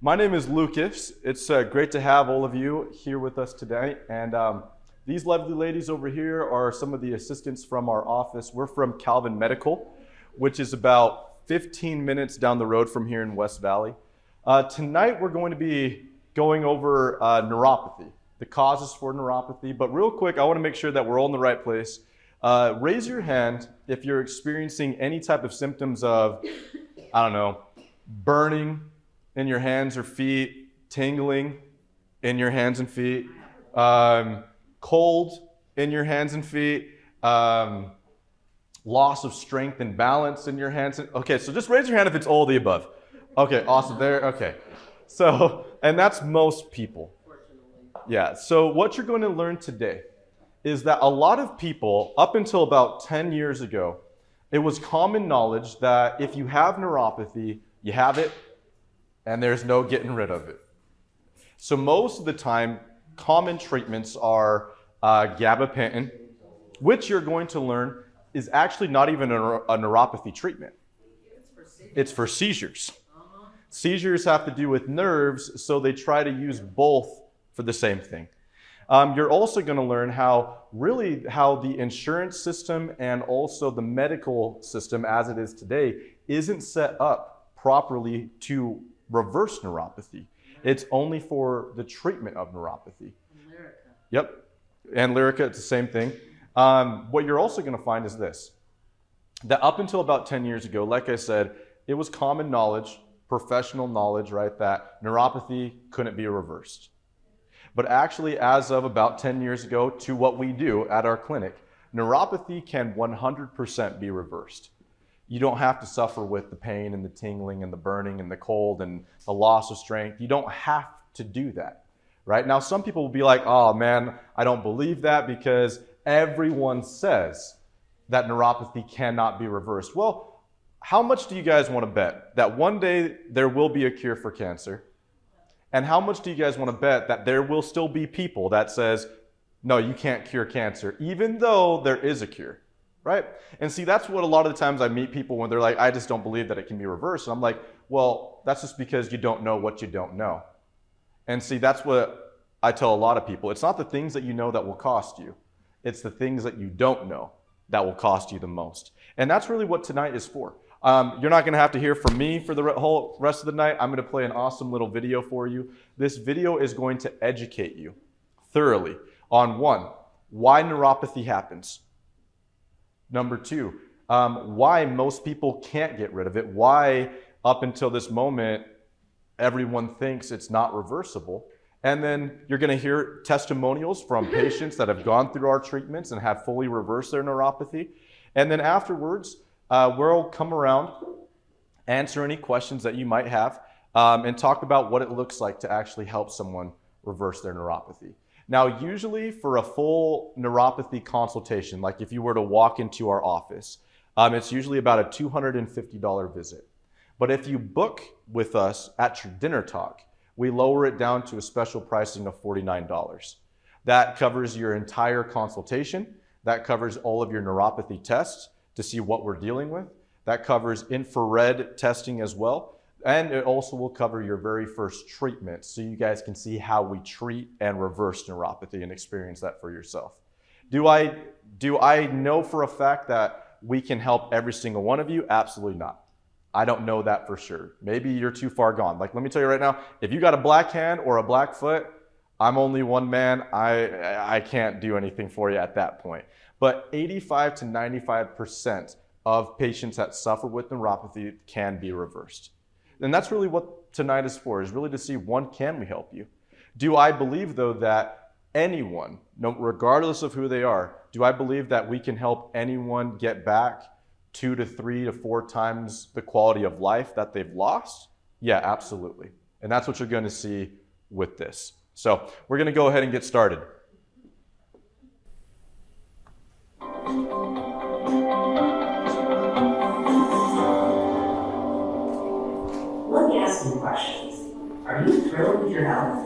My name is Lucas. It's great to have all of you here with us today. And these lovely ladies over here are some of the assistants from our office. We're from Calvin Medical, which is about 15 minutes down the road from here in West Valley. Tonight we're going to be going over neuropathy, the causes for neuropathy. But real quick, I want to make sure that we're all in the right place. Raise your hand if you're experiencing any type of symptoms of, I don't know, burning in your hands or feet, tingling in your hands and feet, cold in your hands and feet, loss of strength and balance in your hands. Okay, so just raise your hand if it's all of the above. Okay, awesome. There, okay. So, and that's most people. Yeah, so what you're going to learn today is that a lot of people, up until about 10 years ago, it was common knowledge that if you have neuropathy, you have it, and there's no getting rid of it. So most of the time, common treatments are gabapentin, which you're going to learn is actually not even a neuropathy treatment. It's for seizures. Seizures have to do with nerves, so they try to use both for the same thing. You're also going to learn how the insurance system and also the medical system as it is today isn't set up properly to reverse neuropathy. It's only for the treatment of neuropathy. And Lyrica. Yep. And Lyrica, it's the same thing. What you're also going to find is this, that up until about 10 years ago, like I said, it was common knowledge, professional knowledge, right, that neuropathy couldn't be reversed. But actually, as of about 10 years ago, to what we do at our clinic, neuropathy can 100% be reversed. You don't have to suffer with the pain and the tingling and the burning and the cold and the loss of strength. You don't have to do that, right? Now, some people will be like, oh man, I don't believe that because everyone says that neuropathy cannot be reversed. Well, how much do you guys want to bet that one day there will be a cure for cancer? And how much do you guys want to bet that there will still be people that says, no, you can't cure cancer, even though there is a cure? Right? And see, that's what a lot of the times I meet people when they're like, I just don't believe that it can be reversed. And I'm like, well, that's just because you don't know what you don't know. And see, that's what I tell a lot of people. It's not the things that you know that will cost you. It's the things that you don't know that will cost you the most. And that's really what tonight is for. You're not going to have to hear from me for the whole rest of the night. I'm going to play an awesome little video for you. This video is going to educate you thoroughly on one, why neuropathy happens. Number two, why most people can't get rid of it. Why, up until this moment, everyone thinks it's not reversible. And then you're going to hear testimonials from patients that have gone through our treatments and have fully reversed their neuropathy. And then afterwards, we'll come around, answer any questions that you might have, and talk about what it looks like to actually help someone reverse their neuropathy. Now, usually for a full neuropathy consultation, like if you were to walk into our office, it's usually about a $250 visit. But if you book with us at your dinner talk, we lower it down to a special pricing of $49. That covers your entire consultation. That covers all of your neuropathy tests to see what we're dealing with. That covers infrared testing as well. And it also will cover your very first treatment so you guys can see how we treat and reverse neuropathy and experience that for yourself. Do I know for a fact that we can help every single one of you? Absolutely not. I don't know that for sure. Maybe you're too far gone. Like, let me tell you right now, if you got a black hand or a black foot, I'm only one man. I can't do anything for you at that point. But 85 to 95% of patients that suffer with neuropathy can be reversed. And that's really what tonight is for, is really to see, one, can we help you? Do I believe, though, that anyone, regardless of who they are, do I believe that we can help anyone get back 2 to 3 to 4 times the quality of life that they've lost? Yeah, absolutely. And that's what you're going to see with this. So we're going to go ahead and get started. Let me ask you questions. Are you thrilled with your health?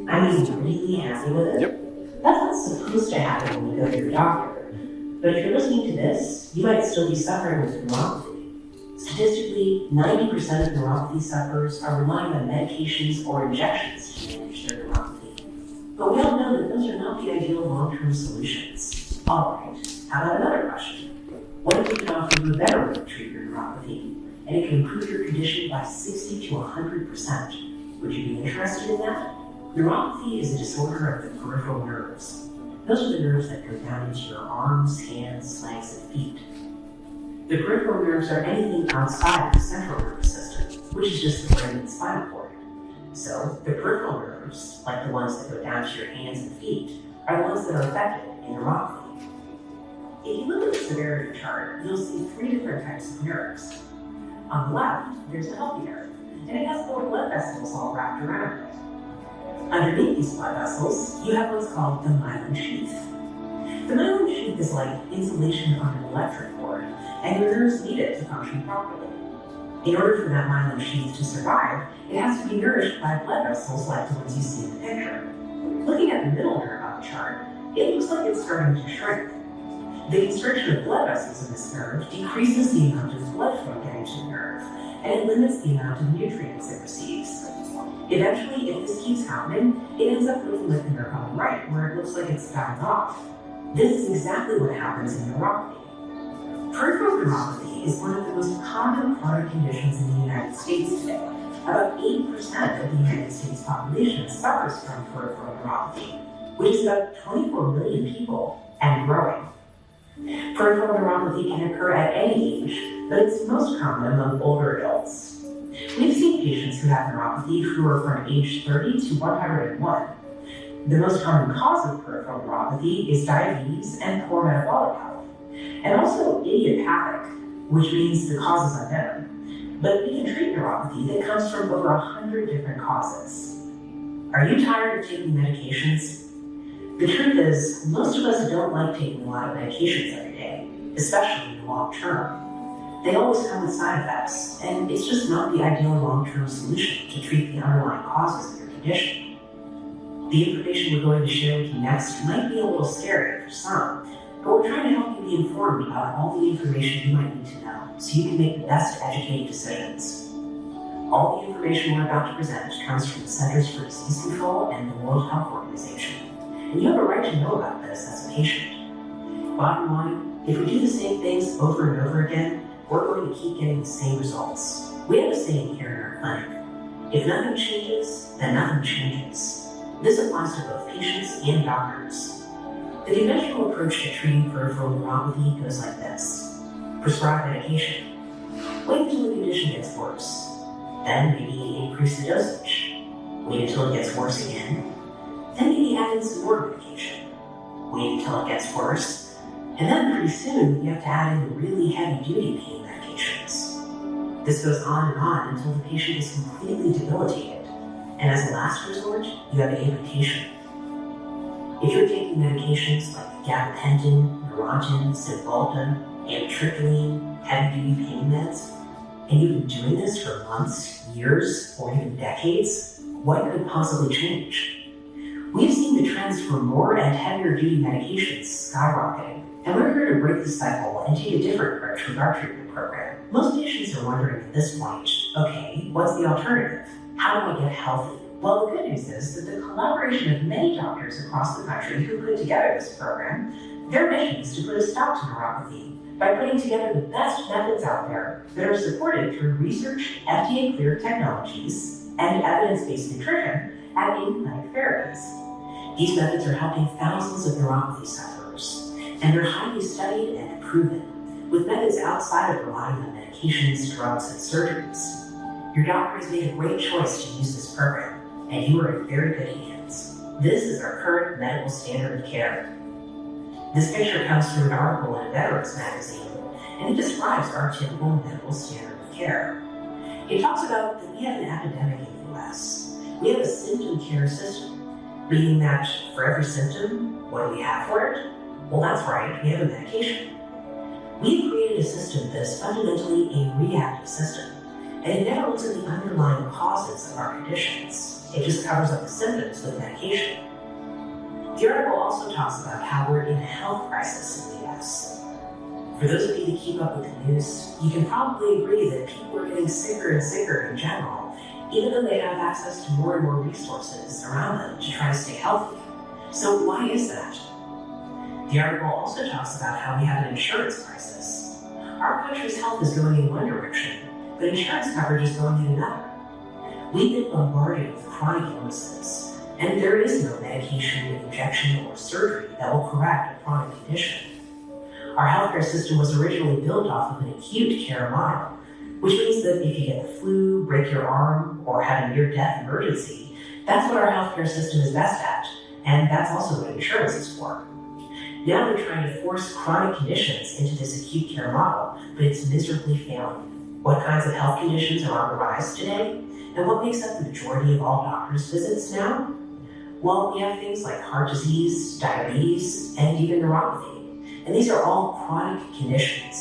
I mean, really happy with it? Yep. That's not supposed to happen when you go to your doctor. But if you're listening to this, you might still be suffering with neuropathy. Statistically, 90% of neuropathy sufferers are relying on medications or injections to manage their neuropathy. But we all know that those are not the ideal long-term solutions. All right, how about another question? What if we could offer you a better way to treat your neuropathy, and it can improve your condition by 60 to 100%? Would you be interested in that? Neuropathy is a disorder of the peripheral nerves. Those are the nerves that go down into your arms, hands, legs, and feet. The peripheral nerves are anything outside of the central nervous system, which is just the brain and spinal cord. So, the peripheral nerves, like the ones that go down to your hands and feet, are the ones that are affected in neuropathy. If you look at the severity chart, you'll see 3 different types of nerves. On the left, there's a healthy nerve, and it has 4 blood vessels all wrapped around it. Underneath these blood vessels, you have what's called the myelin sheath. The myelin sheath is like insulation on an electric cord, and your nerves need it to function properly. In order for that myelin sheath to survive, it has to be nourished by blood vessels like the ones you see in the picture. Looking at the middle nerve on the chart, it looks like it's starting to shrink. The constriction of blood vessels in this nerve decreases the amount of blood flow getting to the nerve, and it limits the amount of nutrients it receives. Eventually, if this keeps happening, it ends up looking like the nerve on the right, where it looks like it's dying off. This is exactly what happens in neuropathy. Peripheral neuropathy is one of the most common chronic conditions in the United States today. About 8% of the United States population suffers from peripheral neuropathy, which is about 24 million people and growing. Peripheral neuropathy can occur at any age, but it's most common among older adults. We've seen patients who have neuropathy who are from age 30 to 101. The most common cause of peripheral neuropathy is diabetes and poor metabolic health, and also idiopathic, which means the cause is unknown. But we can treat neuropathy that comes from over 100 different causes. Are you tired of taking medications? The truth is, most of us don't like taking a lot of medications every day, especially in the long term. They always come with side effects, and it's just not the ideal long-term solution to treat the underlying causes of your condition. The information we're going to share with you next might be a little scary for some, but we're trying to help you be informed about all the information you might need to know so you can make the best educated decisions. All the information we're about to present comes from the Centers for Disease Control and the World Health Organization, and you have a right to know about this as a patient. Bottom line, if we do the same things over and over again, we're going to keep getting the same results. We have a saying here in our clinic: if nothing changes, then nothing changes. This applies to both patients and doctors. The conventional approach to treating peripheral neuropathy goes like this: prescribe medication, wait until the condition gets worse, then maybe increase the dosage, wait until it gets worse again, then maybe add in some more medication, wait until it gets worse, and then pretty soon you have to add in the really heavy-duty pain medications. This goes on and on until the patient is completely debilitated, and as a last resort, you have amputation. If you're taking medications like gabapentin, Neurontin, Cymbalta, amitriptyline, heavy-duty pain meds, and you've been doing this for months, years, or even decades, what could possibly change? We've seen the trends for more and heavier-duty medications skyrocketing, and we're here to break the cycle and take a different approach with our treatment program. Most patients are wondering at this point, okay, what's the alternative? How do I get healthy? Well, the good news is that the collaboration of many doctors across the country who put together this program, their mission is to put a stop to neuropathy by putting together the best methods out there that are supported through research, FDA-cleared technologies, and evidence-based nutrition at in-clinic therapies. These methods are helping thousands of neuropathy sufferers, and they're highly studied and proven, with methods outside of relying on medications, drugs, and surgeries. Your doctor has made a great choice to use this program, and you are in very good hands. This is our current medical standard of care. This picture comes from an article in Veterans magazine, and it describes our typical medical standard of care. It talks about that we have an epidemic in the US. We have a symptom care system, meaning that for every symptom, what do we have for it? Well, that's right, we have a medication. We've created a system that is fundamentally a reactive system, and it never looks at the underlying causes of our conditions. It just covers up the symptoms with medication. The article also talks about how we're in a health crisis in the US. For those of you that keep up with the news, you can probably agree that people are getting sicker and sicker in general, even though they have access to more and more resources around them to try to stay healthy. So why is that? The article also talks about how we have an insurance crisis. Our country's health is going in one direction, but insurance coverage is going in another. We've been bombarded with chronic illnesses, and there is no medication, injection, or surgery that will correct a chronic condition. Our healthcare system was originally built off of an acute care model, which means that if you get the flu, break your arm, or have a near-death emergency, that's what our healthcare system is best at, and that's also what insurance is for. Now they're trying to force chronic conditions into this acute care model, but it's miserably failing. What kinds of health conditions are on the rise today? And what makes up the majority of all doctors' visits now? Well, we have things like heart disease, diabetes, and even neuropathy. And these are all chronic conditions.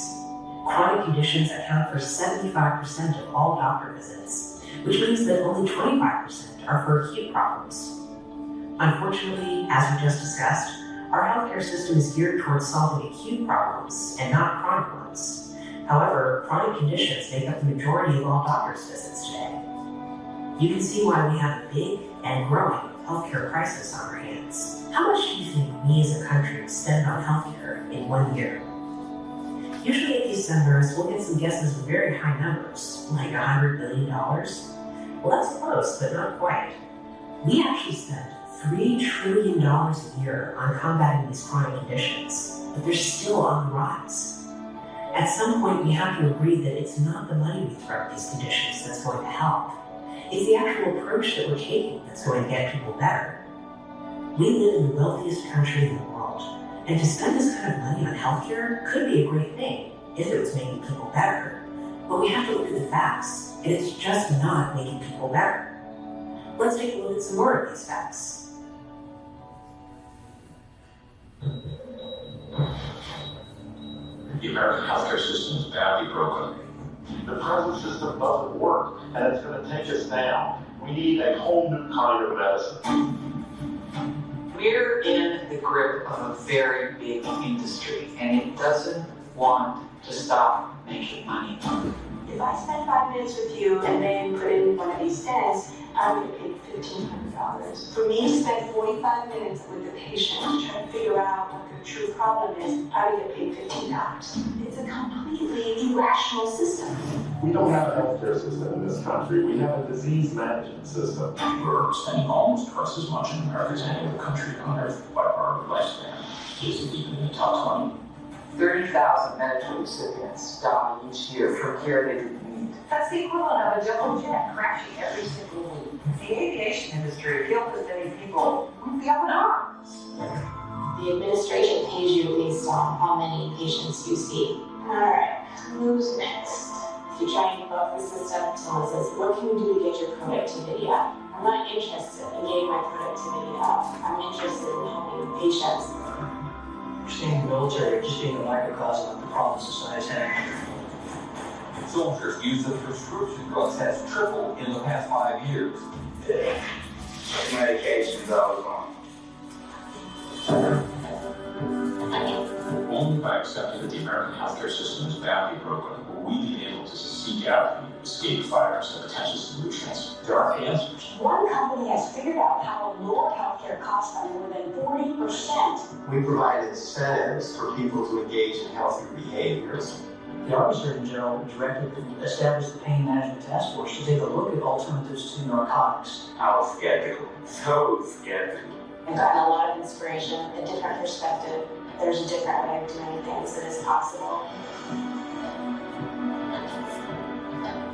Chronic conditions account for 75% of all doctor visits, which means that only 25% are for acute problems. Unfortunately, as we just discussed, our healthcare system is geared towards solving acute problems and not chronic ones. However, chronic conditions make up the majority of all doctors' visits today. You can see why we have a big and growing healthcare crisis on our hands. How much do you think we as a country spend on healthcare in 1 year? Usually at these seminars, we'll get some guesses with very high numbers, like $100 billion. Well, that's close, but not quite. We actually spend $3 trillion a year on combating these chronic conditions, but they're still on the rise. At some point, we have to agree that it's not the money we throw at these conditions that's going to help. It's the actual approach that we're taking that's going to get people better. We live in the wealthiest country in the world, and to spend this kind of money on healthcare could be a great thing if it was making people better. But we have to look at the facts, and it's just not making people better. Let's take a look at some more of these facts. The American healthcare system is badly broken. The present system doesn't work, and it's going to take us down. We need a whole new kind of medicine. We're in the grip of a very big industry, and it doesn't want to stop making money. If I spend 5 minutes with you and then put in one of these tests, I would get paid $1,500. For me to spend 45 minutes with the patient trying to figure out what the true problem is, I would get paid $15. It's a completely irrational system. We don't have a healthcare system in this country. We have a disease management system. We're spending almost twice as much in America as any other country on earth by our lifespan. Isn't even in the top 20. 30,000 medical recipients die each year for care they didn't need. That's the equivalent of a double jet crashing every single week. If the aviation industry killed as many people, we'd be up in arms. The administration pays you based on how many patients you see. All right, who's next? If you try and buck the system, someone says, what can we do to get your productivity up? I'm not interested in getting my productivity up. I'm interested in helping patients. Seeing the military just being a microcosm of the problems society's having. Soldiers' use of prescription drugs has tripled in the past 5 years. Medications I was on. Only by accepting that the American healthcare system is badly broken will we be able to seek out the escape fires and potential solutions. There are answers. One company has figured out how to lower healthcare costs by more than 40%. We provide incentives for people to engage in healthy behaviors. The Army Surgeon General directed to establish the Pain Management Task Force to take a look at alternatives to narcotics. I was skeptical. So skeptical. I've gotten a lot of inspiration, a different perspective. There's a different way of doing things that is possible.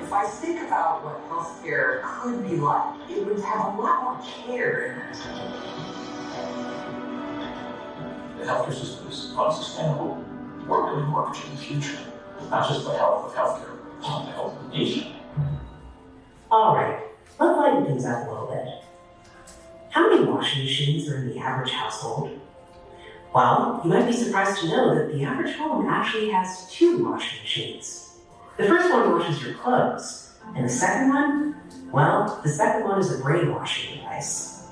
If I think about what healthcare could be like, it would have a lot more care in it. The healthcare system is unsustainable. We're really mortgaging the future. Not just the health of healthcare, but the health of the nation. All right, let's lighten things up a little bit. How many washing machines are in the average household? Well, you might be surprised to know that the average home actually has 2 washing machines. The first one washes your clothes, and the second one? Well, the second one is a brainwashing device.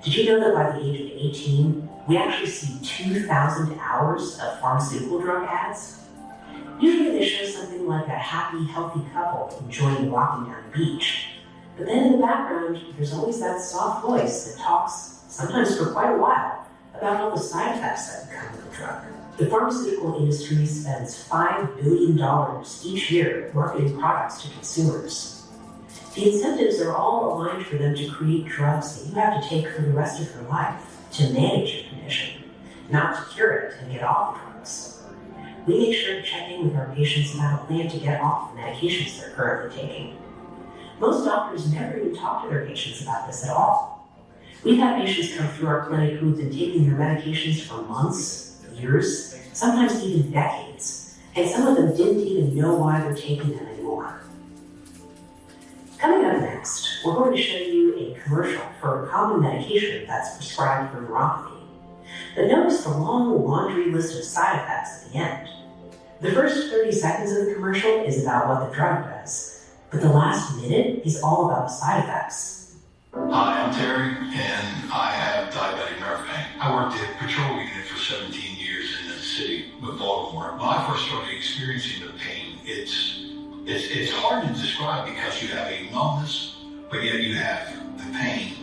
Did you know that by the age of 18, we actually see 2,000 hours of pharmaceutical drug ads? Usually they show something like a happy, healthy couple enjoying walking down the beach. But then in the background, there's always that soft voice that talks, sometimes for quite a while, about all the side effects that come with the drug. The pharmaceutical industry spends $5 billion each year marketing products to consumers. The incentives are all aligned for them to create drugs that you have to take for the rest of your life to manage your condition, not to cure it and get off the drugs. We make sure to check in with our patients about a plan to get off the medications they're currently taking. Most doctors never even talk to their patients about this at all. We've had patients come through our clinic who've been taking their medications for months, years, sometimes even decades, and some of them didn't even know why they're taking them anymore. Coming up next, we're going to show you a commercial for a common medication that's prescribed for neuropathy. But notice the long laundry list of side effects at the end. The first 30 seconds of the commercial is about what the drug does, but the last minute is all about the side effects. Hi, I'm Terry, and I have diabetic nerve pain. I worked at Patrol Unit for 17 years in the city of Baltimore. When I first started experiencing the pain, it's hard to describe because you have a numbness, but yet you have the pain,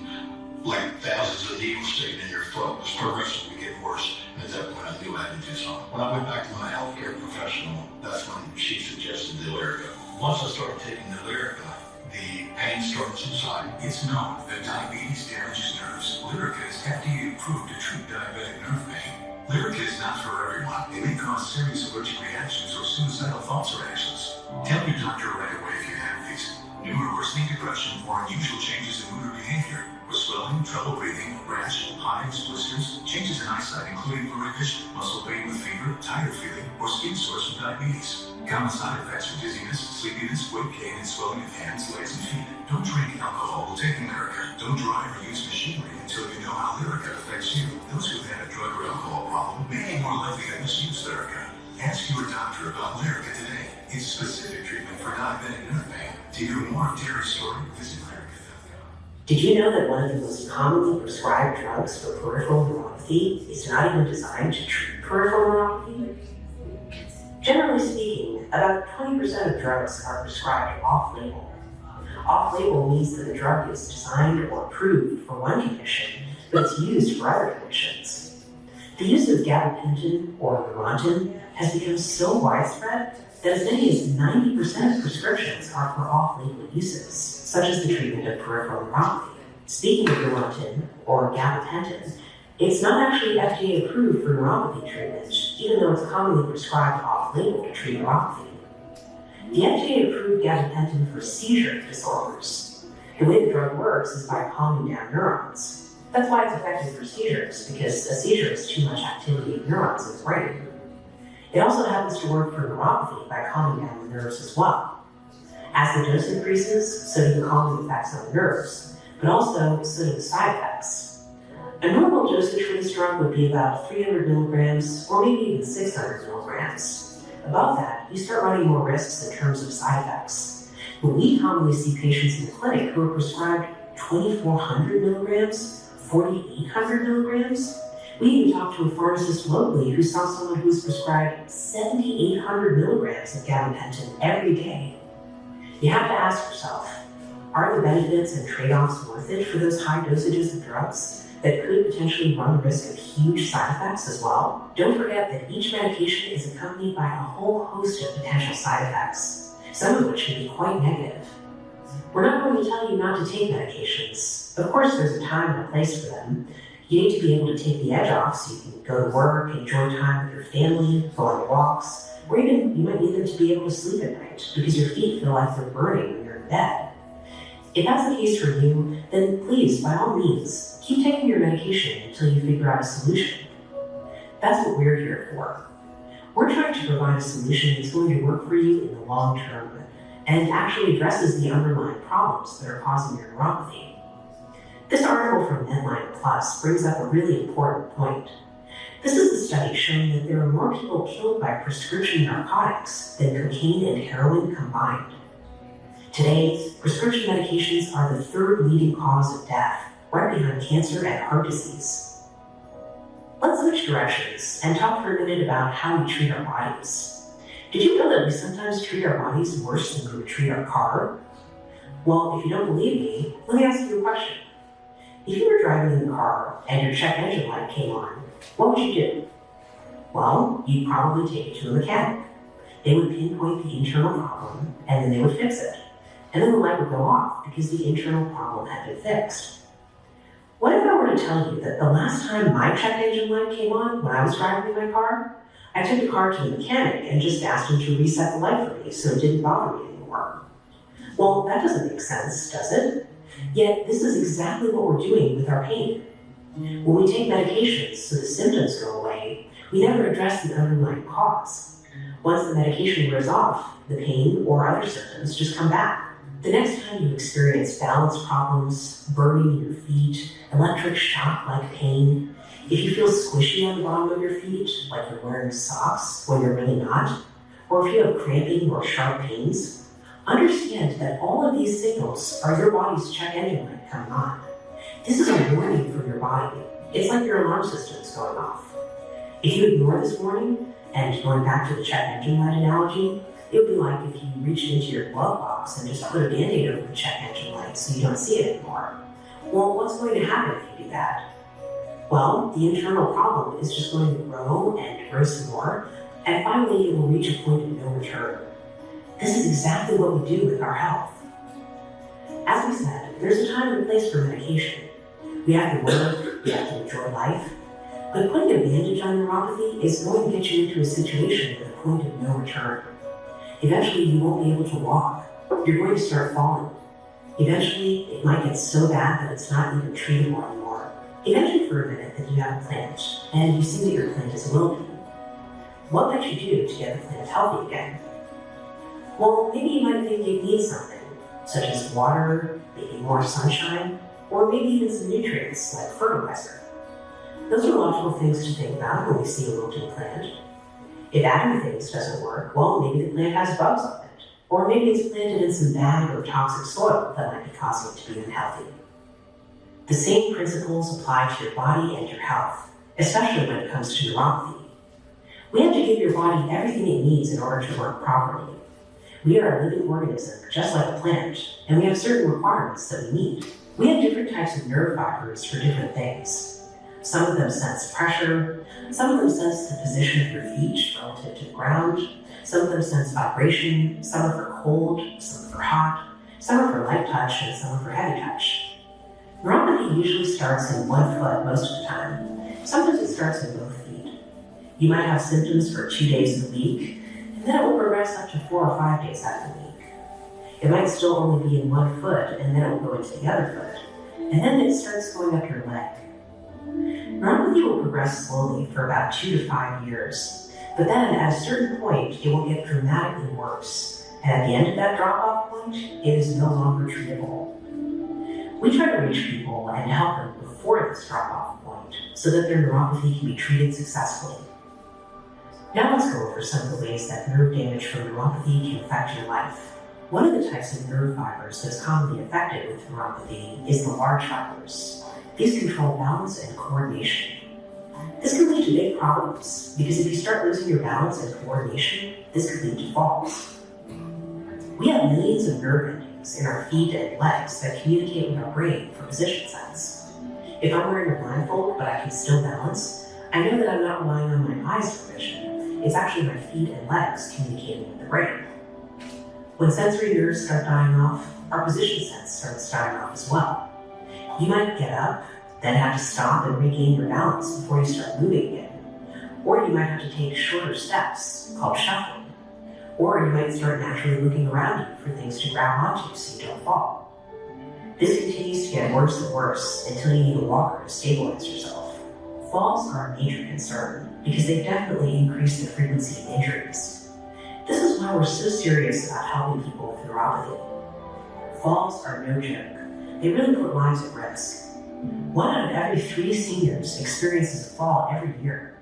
like thousands of needles sticking in your foot. It was progressively getting worse, and at that point I knew I had to do something. When I went back to my healthcare professional, that's when she suggested the Lyrica. Once I started taking the Lyrica, the pain started to subside. It's known that diabetes damages nerves. Lyrica is FDA approved to treat diabetic nerve pain. Lyrica is not for everyone. It may cause serious allergic reactions or suicidal thoughts or actions. Tell your doctor right away if you have these. New or worsening depression or unusual changes in mood or behavior, or swelling, trouble breathing, rash, hives, blisters, changes in eyesight including blurry vision, muscle pain with fever, tired feeling, or skin sores from diabetes. Common side effects are dizziness, sleepiness, weight gain, and swelling of hands, legs, and feet. Don't drink alcohol while taking Lyrica. Don't drive or use machinery until you know how Lyrica affects you. Those who've had a drug or alcohol problem may be more likely to misuse Lyrica. Ask your doctor about Lyrica today. It's specific treatment for diabetic nerve pain. To hear more of Terry's story, visit Lyrica.com. Did you know that one of the most commonly prescribed drugs for peripheral neuropathy is not even designed to treat peripheral neuropathy? Generally speaking, about 20% of drugs are prescribed off-label. Off-label means that the drug is designed or approved for one condition, but it's used for other conditions. The use of gabapentin or Neurontin has become so widespread that as many as 90% of prescriptions are for off-label uses, such as the treatment of peripheral neuropathy. Speaking of Neurontin or gabapentin, it's not actually FDA approved for neuropathy treatment, even though it's commonly prescribed off-label to treat neuropathy. The FDA approved gabapentin for seizure disorders. The way the drug works is by calming down neurons. That's why it's effective for seizures, because a seizure is too much activity of neurons in the brain. It also happens to work for neuropathy by calming down the nerves as well. As the dose increases, so do the calming effects on the nerves, but also so do the side effects. A normal dosage for this drug would be about 300 milligrams or maybe even 600 milligrams. Above that, you start running more risks in terms of side effects. But we commonly see patients in the clinic who are prescribed 2,400 milligrams, 4,800 milligrams. We even talked to a pharmacist locally who saw someone who was prescribed 7,800 milligrams of gabapentin every day. You have to ask yourself, are the benefits and trade-offs worth it for those high dosages of drugs that could potentially run the risk of huge side effects as well? Don't forget that each medication is accompanied by a whole host of potential side effects, some of which can be quite negative. We're not going to tell you not to take medications. Of course, there's a time and a place for them. You need to be able to take the edge off so you can go to work, enjoy time with your family, go on walks, or even you might need them to be able to sleep at night because your feet feel like they're burning when you're in bed. If that's the case for you, then please, by all means, keep taking your medication until you figure out a solution. That's what we're here for. We're trying to provide a solution that's going to work for you in the long term and actually addresses the underlying problems that are causing your neuropathy. This article from Medline Plus brings up a really important point. This is a study showing that there are more people killed by prescription narcotics than cocaine and heroin combined. Today, prescription medications are the third leading cause of death, right behind cancer and heart disease. Let's switch directions and talk for a minute about how we treat our bodies. Did you know that we sometimes treat our bodies worse than we would treat our car? Well, if you don't believe me, let me ask you a question. If you were driving in the car and your check engine light came on, what would you do? Well, you'd probably take it to a mechanic. They would pinpoint the internal problem, and then they would fix it. And then the light would go off because the internal problem had been fixed. What if I were to tell you that the last time my check engine light came on when I was driving in my car, I took the car to the mechanic and just asked him to reset the light for me so it didn't bother me anymore? Well, that doesn't make sense, does it? Yet this is exactly what we're doing with our pain. When we take medications so the symptoms go away, we never address the underlying cause. Once the medication wears off, the pain or other symptoms just come back. The next time you experience balance problems, burning in your feet, electric shock-like pain, if you feel squishy on the bottom of your feet, like you're wearing socks when you're really not, or if you have cramping or sharp pains, understand that all of these signals are your body's check engine light coming on. This is a warning for your body. It's like your alarm system is going off. If you ignore this warning, and going back to the check engine light analogy, it would be like if you reached into your glove box and just put a Band-Aid over the check engine light so you don't see it anymore. Well, what's going to happen if you do that? Well, the internal problem is just going to grow and grow some more, and finally it will reach a point of no return. This is exactly what we do with our health. As we said, there's a time and place for medication. We have to work, we have to enjoy life, but putting a bandage on neuropathy is going to get you into a situation with a point of no return. Eventually, you won't be able to walk. You're going to start falling. Eventually, it might get so bad that it's not even treatable anymore. Imagine for a minute that you have a plant, and you see that your plant is wilting. What might you do to get the plant healthy again? Well, maybe you might think it needs something, such as water, maybe more sunshine, or maybe even some nutrients like fertilizer. Those are logical things to think about when we see a wilting plant. If adding things doesn't work, well, maybe the plant has bugs on it, or maybe it's planted in some bad or toxic soil that might be causing it to be unhealthy. The same principles apply to your body and your health, especially when it comes to neuropathy. We have to give your body everything it needs in order to work properly. We are a living organism, just like a plant, and we have certain requirements that we need. We have different types of nerve fibers for different things. Some of them sense pressure, some of them sense the position of your feet relative to the ground, some of them sense vibration, some are for cold, some are for hot, some are for light touch, and some are for heavy touch. Neuropathy usually starts in one foot most of the time. Sometimes it starts in both feet. You might have symptoms for 2 days of the week, and then it will progress up to 4 or 5 days out of the week. It might still only be in one foot, and then it will go into the other foot, and then it starts going up your leg. Neuropathy will progress slowly for about 2 to 5 years, but then at a certain point, it will get dramatically worse, and at the end of that drop-off point, it is no longer treatable. We try to reach people and help them before this drop-off point so that their neuropathy can be treated successfully. Now let's go over some of the ways that nerve damage from neuropathy can affect your life. One of the types of nerve fibers that is commonly affected with neuropathy is the large fibers. These control balance and coordination. This can lead to big problems because if you start losing your balance and coordination, this could lead to falls. We have millions of nerve endings in our feet and legs that communicate with our brain for position sense. If I'm wearing a blindfold but I can still balance, I know that I'm not relying on my eyes for vision. It's actually my feet and legs communicating with the brain. When sensory nerves start dying off, our position sense starts dying off as well. You might get up, then have to stop and regain your balance before you start moving again. Or you might have to take shorter steps, called shuffling. Or you might start naturally looking around you for things to grab onto so you don't fall. This continues to get worse and worse until you need a walker to stabilize yourself. Falls are a major concern because they definitely increase the frequency of injuries. This is why we're so serious about helping people with neuropathy. Falls are no joke. They really put lives at risk. 1 out of every 3 seniors experiences a fall every year.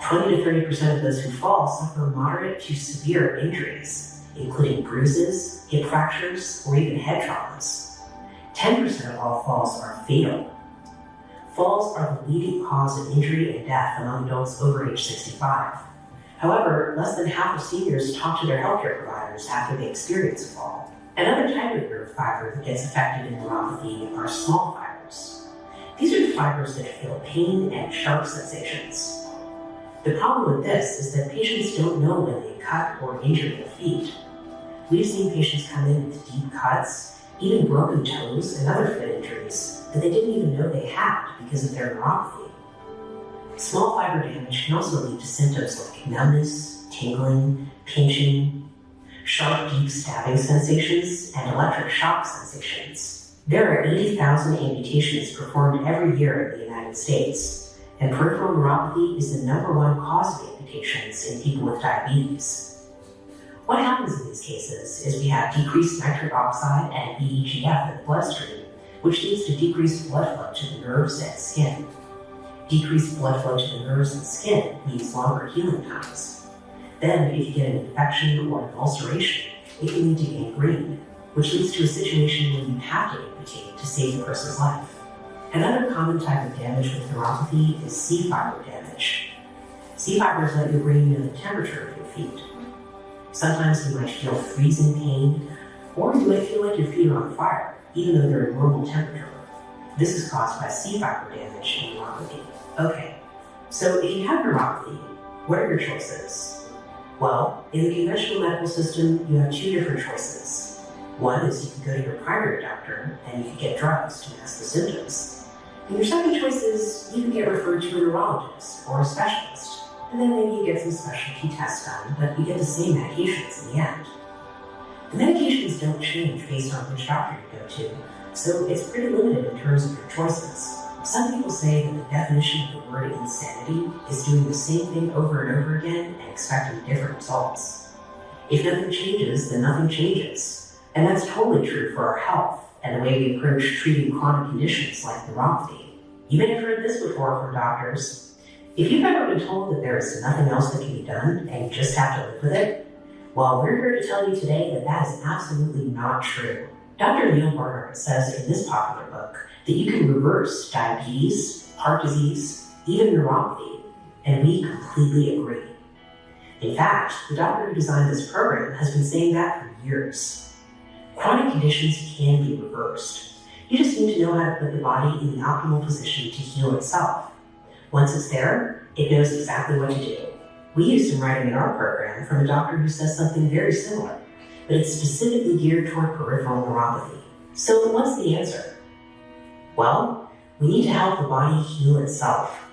20 to 30% of those who fall suffer moderate to severe injuries, including bruises, hip fractures, or even head traumas. 10% of all falls are fatal. Falls are the leading cause of injury and death among adults over age 65. However, less than half of seniors talk to their healthcare providers after they experience a fall. Another type of nerve fiber that gets affected in neuropathy are small fibers. These are the fibers that feel pain and sharp sensations. The problem with this is that patients don't know when they cut or injure their feet. We've seen patients come in with deep cuts, even broken toes and other foot injuries that they didn't even know they had because of their neuropathy. Small fiber damage can also lead to symptoms like numbness, tingling, pinching, sharp, deep stabbing sensations, and electric shock sensations. There are 80,000 amputations performed every year in the United States, and peripheral neuropathy is the #1 cause of amputations in people with diabetes. What happens in these cases is we have decreased nitric oxide and VEGF in the bloodstream, which leads to decreased blood flow to the nerves and skin. Decreased blood flow to the nerves and skin means longer healing times. Then, if you get an infection or an ulceration, it can lead to gangrene, which leads to a situation where you have to amputate to save the person's life. Another common type of damage with neuropathy is C fiber damage. C fibers let your brain know the temperature of your feet. Sometimes you might feel freezing pain, or you might feel like your feet are on fire, even though they're at normal temperature. This is caused by C fiber damage in neuropathy. Okay, so if you have neuropathy, what are your choices? Well, in the conventional medical system, you have 2 different choices. One is you can go to your primary doctor and you can get drugs to mask the symptoms. And your second choice is you can get referred to a neurologist or a specialist, and then maybe you get some specialty tests done, but you get the same medications in the end. The medications don't change based on which doctor you go to, so it's pretty limited in terms of your choices. Some people say that the definition of the word insanity is doing the same thing over and over again and expecting different results. If nothing changes, then nothing changes. And that's totally true for our health and the way we approach treating chronic conditions like neuropathy. You may have heard this before from doctors. If you've ever been told that there is nothing else that can be done and you just have to live with it, well, we're here to tell you today that that is absolutely not true. Dr. Neil Barnard says in this popular book that you can reverse diabetes, heart disease, even neuropathy, and we completely agree. In fact, the doctor who designed this program has been saying that for years. Chronic conditions can be reversed. You just need to know how to put the body in the optimal position to heal itself. Once it's there, it knows exactly what to do. We use some writing in our program from a doctor who says something very similar, but it's specifically geared toward peripheral neuropathy. So what's the answer? Well, we need to help the body heal itself.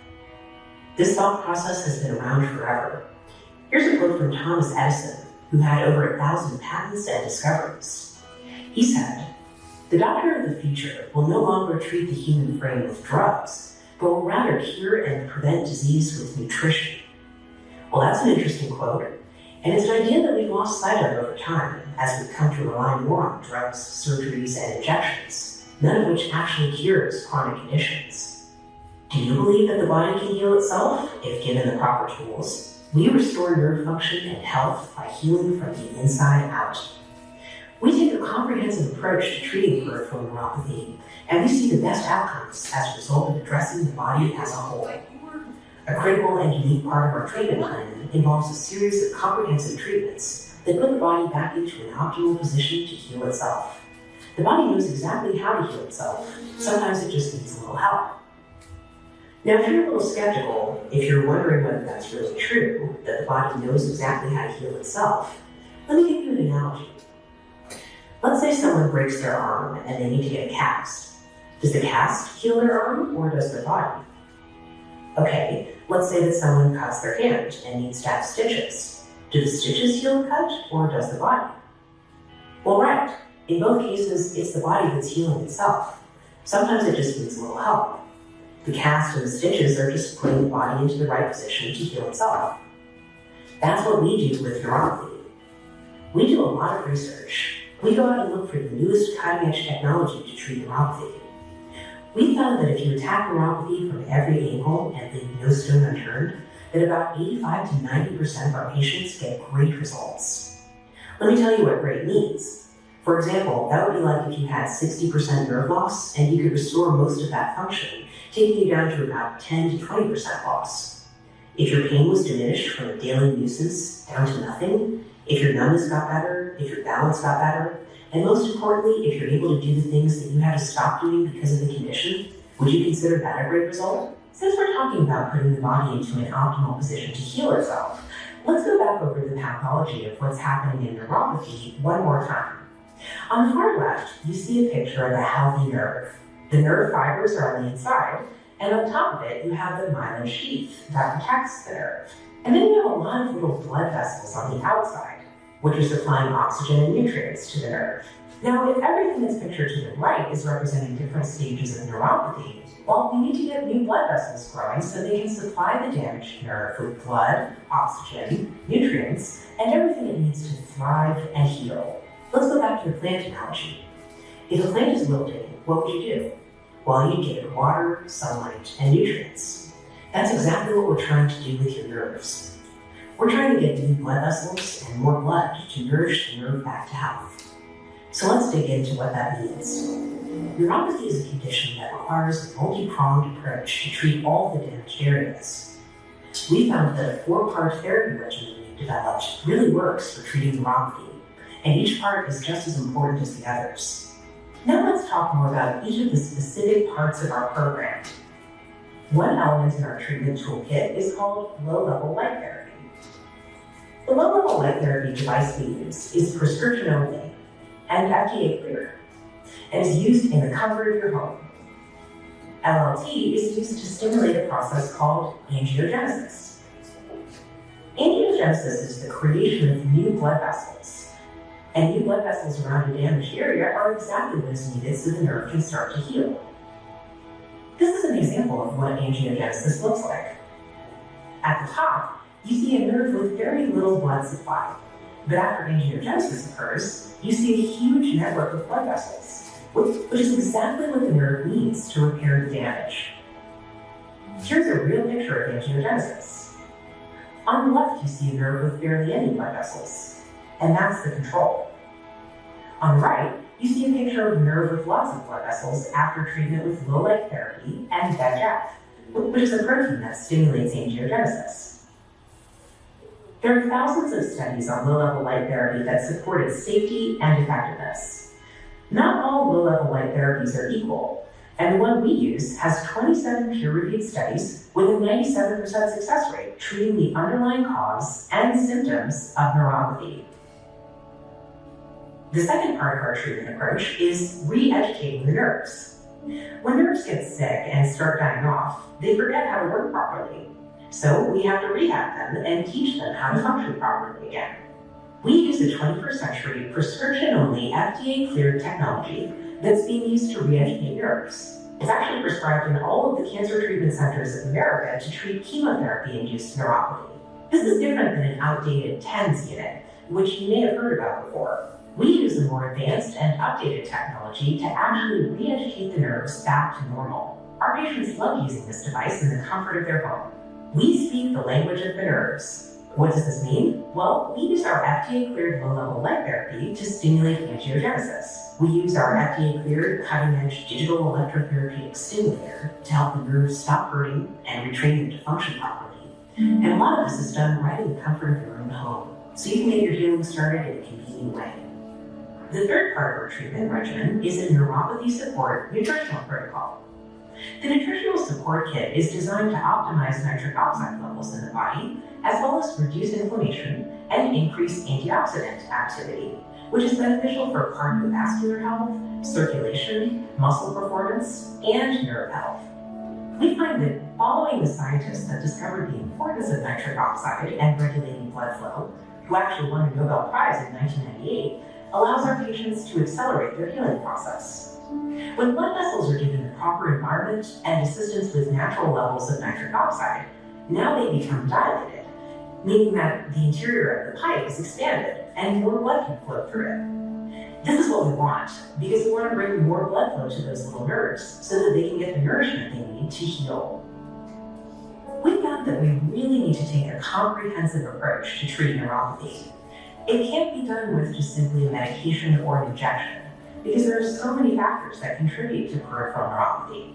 This thought process has been around forever. Here's a quote from Thomas Edison, who had over 1,000 patents and discoveries. He said, "The doctor of the future will no longer treat the human frame with drugs, but will rather cure and prevent disease with nutrition." Well, that's an interesting quote, and it's an idea that we've lost sight of over time as we've come to rely more on drugs, surgeries, and injections, none of which actually cures chronic conditions. Do you believe that the body can heal itself if given the proper tools? We restore nerve function and health by healing from the inside out. We take a comprehensive approach to treating peripheral neuropathy, and we see the best outcomes as a result of addressing the body as a whole. A critical and unique part of our treatment plan involves a series of comprehensive treatments that put the body back into an optimal position to heal itself. The body knows exactly how to heal itself. Sometimes it just needs a little help. Now, if you're a little skeptical, if you're wondering whether that's really true, that the body knows exactly how to heal itself, let me give you an analogy. Let's say someone breaks their arm and they need to get a cast. Does the cast heal their arm or does their body? Okay, let's say that someone cuts their hand and needs to have stitches. Do the stitches heal the cut or does the body? Well, right. In both cases, it's the body that's healing itself. Sometimes it just needs a little help. The cast and the stitches are just putting the body into the right position to heal itself. That's what we do with neuropathy. We do a lot of research. We go out and look for the newest cutting-edge technology to treat neuropathy. We found that if you attack neuropathy from every angle and leave no stone unturned, that about 85 to 90% of our patients get great results. Let me tell you what great means. For example, that would be like if you had 60% nerve loss and you could restore most of that function, taking you down to about 10 to 20% loss. if your pain was diminished from the daily uses down to nothing, if your numbness got better, if your balance got better, and most importantly, if you're able to do the things that you had to stop doing because of the condition, would you consider that a great result? Since we're talking about putting the body into an optimal position to heal itself, let's go back over the pathology of what's happening in neuropathy one more time. On the far left, you see a picture of a healthy nerve. The nerve fibers are on the inside, and on top of it, you have the myelin sheath that protects the nerve. And then you have a lot of little blood vessels on the outside, which are supplying oxygen and nutrients to the nerve. Now, if everything that's pictured to the right is representing different stages of neuropathy, well, we need to get new blood vessels growing so they can supply the damaged nerve with blood, oxygen, nutrients, and everything it needs to thrive and heal. Let's go back to the plant analogy. If a plant is wilting, what would you do? Well, you give it water, sunlight, and nutrients. That's exactly what we're trying to do with your nerves. We're trying to get new blood vessels and more blood to nourish the nerve back to health. So let's dig into what that means. Neuropathy is a condition that requires a multi-pronged approach to treat all the damaged areas. We found that a 4-part therapy regimen we've developed really works for treating neuropathy, and each part is just as important as the others. Now let's talk more about each of the specific parts of our program. One element in our treatment toolkit is called low-level light therapy. The low-level light therapy device we use is prescription only and FDA cleared, and is used in the comfort of your home. LLT is used to stimulate a process called angiogenesis. Angiogenesis is the creation of new blood vessels, and new blood vessels around a damaged area are exactly what is needed so the nerve can start to heal. This is an example of what angiogenesis looks like. At the top, you see a nerve with very little blood supply, but after angiogenesis occurs, you see a huge network of blood vessels, which is exactly what the nerve needs to repair the damage. Here's a real picture of angiogenesis. On the left, you see a nerve with barely any blood vessels, and that's the control. On the right, you see a picture of a nerve with lots of blood vessels after treatment with low-light therapy and VEGF, which is a protein that stimulates angiogenesis. There are thousands of studies on low-level light therapy that support its safety and effectiveness. Not all low-level light therapies are equal, and the one we use has 27 peer-reviewed studies with a 97% success rate treating the underlying cause and symptoms of neuropathy. The second part of our treatment approach is re-educating the nerves. When nerves get sick and start dying off, they forget how to work properly. So we have to rehab them and teach them how to function properly again. We use a 21st century prescription-only FDA-cleared technology that's being used to re-educate nerves. It's actually prescribed in all of the cancer treatment centers of America to treat chemotherapy-induced neuropathy. This is different than an outdated TENS unit, which you may have heard about before. We use a more advanced and updated technology to actually re-educate the nerves back to normal. Our patients love using this device in the comfort of their home. We speak the language of the nerves. What does this mean? Well, we use our FDA-cleared low-level light therapy to stimulate angiogenesis. We use our FDA-cleared cutting-edge digital electrotherapeutic stimulator to help the nerves stop hurting and retrain them to function properly. And a lot of this is done right in the comfort of your own home, so you can get your healing started in a convenient way. The third part of our treatment regimen is a neuropathy support nutritional protocol. The nutritional support kit is designed to optimize nitric oxide levels in the body, as well as reduce inflammation and increase antioxidant activity, which is beneficial for cardiovascular health, circulation, muscle performance, and nerve health. We find that following the scientists that discovered the importance of nitric oxide and regulating blood flow, who actually won a Nobel Prize in 1998, allows our patients to accelerate their healing process. When blood vessels are given the proper environment and assistance with natural levels of nitric oxide, now they become dilated, meaning that the interior of the pipe is expanded and more blood can flow through it. This is what we want, because we want to bring more blood flow to those little nerves so that they can get the nourishment they need to heal. We found that we really need to take a comprehensive approach to treating neuropathy. It can't be done with just simply a medication or an injection, because there are so many factors that contribute to peripheral neuropathy.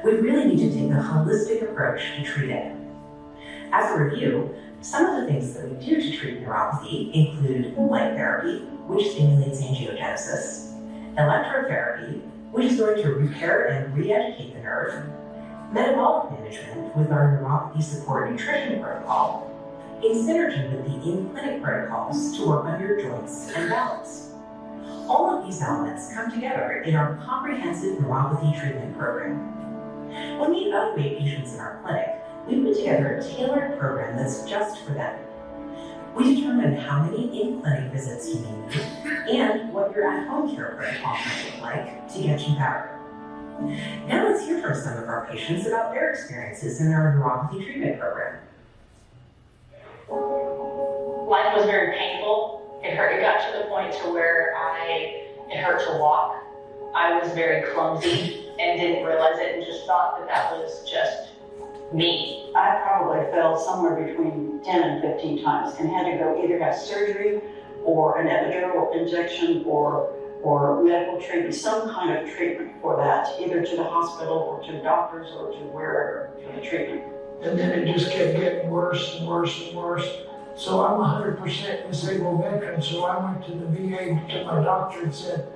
We really need to take a holistic approach to treat it. As a review, some of the things that we do to treat neuropathy include light therapy, which stimulates angiogenesis, electrotherapy, which is going to repair and re-educate the nerve, metabolic management with our neuropathy support nutrition protocol, in synergy with the in-clinic protocols to work on your joints and balance. All of these elements come together in our comprehensive neuropathy treatment program. When we evaluate patients in our clinic, we put together a tailored program that's just for them. We determine how many in-clinic visits you may need and what your at-home care protocol might look like to get you better. Now let's hear from some of our patients about their experiences in our neuropathy treatment program. Life was very painful. It hurt. It got to the point to where it hurt to walk. I was very clumsy and didn't realize it and just thought that that was just me. I probably fell somewhere between 10 and 15 times and had to go either have surgery or an epidural injection or medical treatment, some kind of treatment for that, either to the hospital or to doctors or to wherever for the treatment. And then it just kept getting worse and worse and worse. So I'm 100% disabled veteran, so I went to the VA to my doctor and said,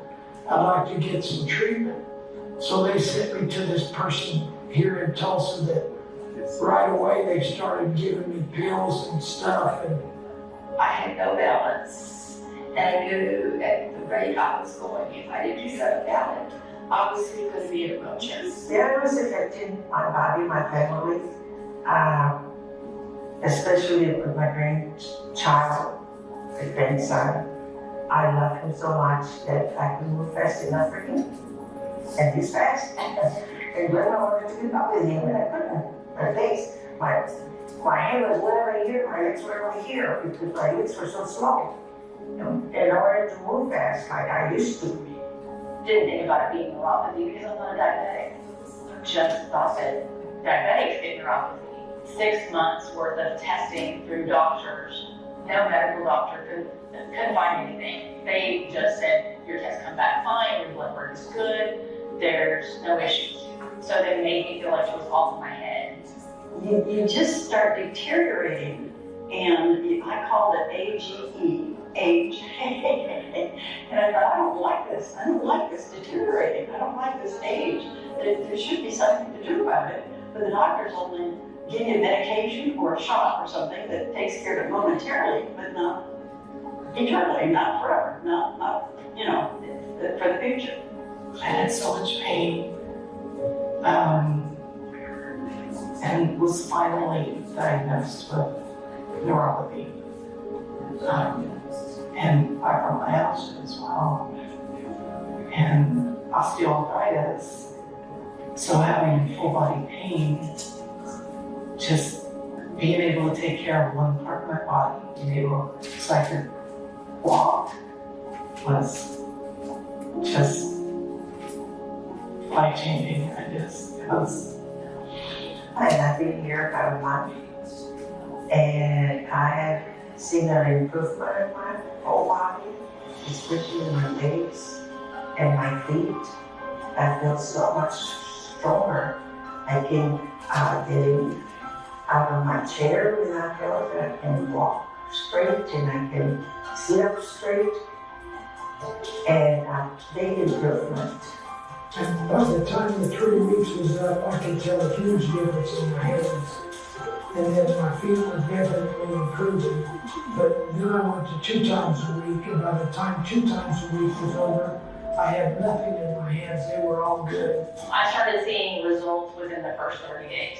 I'd like to get some treatment. So they sent me to this person here in Tulsa that right away they started giving me pills and stuff. And I had no balance, and I knew at the rate I was going, if I didn't do something about it, I was going to be in a wheelchair. Yeah, it was affecting my body, my family, especially with my grandchild, the grandson. I love him so much that I couldn't move fast enough for him. And he's fast. And when I wanted to keep up with him, and I couldn't. My legs, my hand was way over here, my legs were over here, because my legs were so small. And in order to move fast like I used to. Didn't think about it being neuropathy because I'm not a diabetic. Just thought that diabetics get neuropathy. 6 months worth of testing through doctors. No medical doctor couldn't find anything. They just said, your tests come back fine, your blood work is good, there's no issues. So they made me feel like it was all in my head. You just start deteriorating, and I called it AGE, age. And I thought, I don't like this. I don't like this deteriorating. I don't like this age. There should be something to do about it. But the doctors only give you medication or a shot or something that takes care of it momentarily, but not eternally, not forever, not for the future. I had so much pain, and was finally diagnosed with neuropathy, and fibromyalgia as well, and osteoarthritis. So having full body pain, just being able to take care of one part of my body, being able so I could walk, was just life-changing. I have been here about a month, and I have seen an improvement in my whole body, especially in my legs and my feet. I feel so much stronger. I can get in out of my chair without help. I can walk straight and I can sit up straight, and a big improvement. And by the time the 3 weeks was up, I could tell a huge difference in my hands. And then my feet were definitely improving. But then I went to 2 times a week, and by the time 2 times a week was over, I had nothing in my hands. They were all good. I started seeing results within the first 30 days.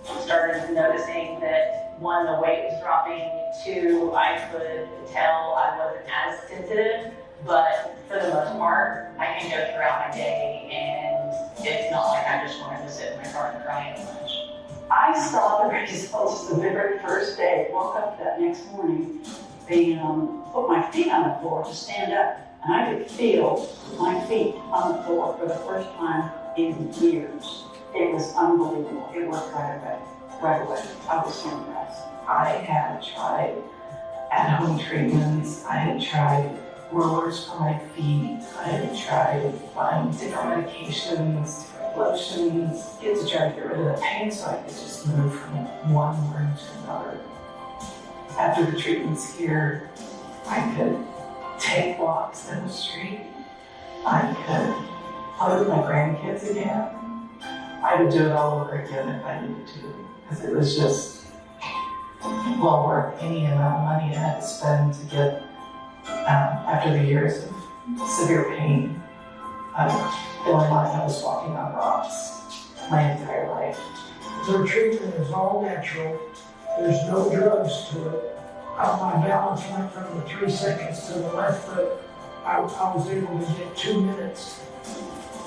I started noticing that 1, the weight was dropping, 2, I could tell I wasn't as sensitive, but for the most part, I can go throughout my day and it's not like I just wanted to sit in my car and cry as much. I saw the results the very first day. Woke up that next morning, they put my feet on the floor to stand up, and I could feel my feet on the floor for the first time in years. It was unbelievable. It worked right away. I was so impressed. I had tried at-home treatments. I had tried rollers for my feet. I had tried buying different medications, different lotions, get to try to get rid of the pain so I could just move from one room to another. After the treatments here, I could take walks in the street. I could play with my grandkids again. I would do it all over again if I needed to, because it was just well worth any amount of money I had to spend to get, after the years of severe pain, feeling like I was walking on rocks my entire life. Their treatment is all natural. There's no drugs to it. My balance went from the 3 seconds to the left foot. I was able to get 2 minutes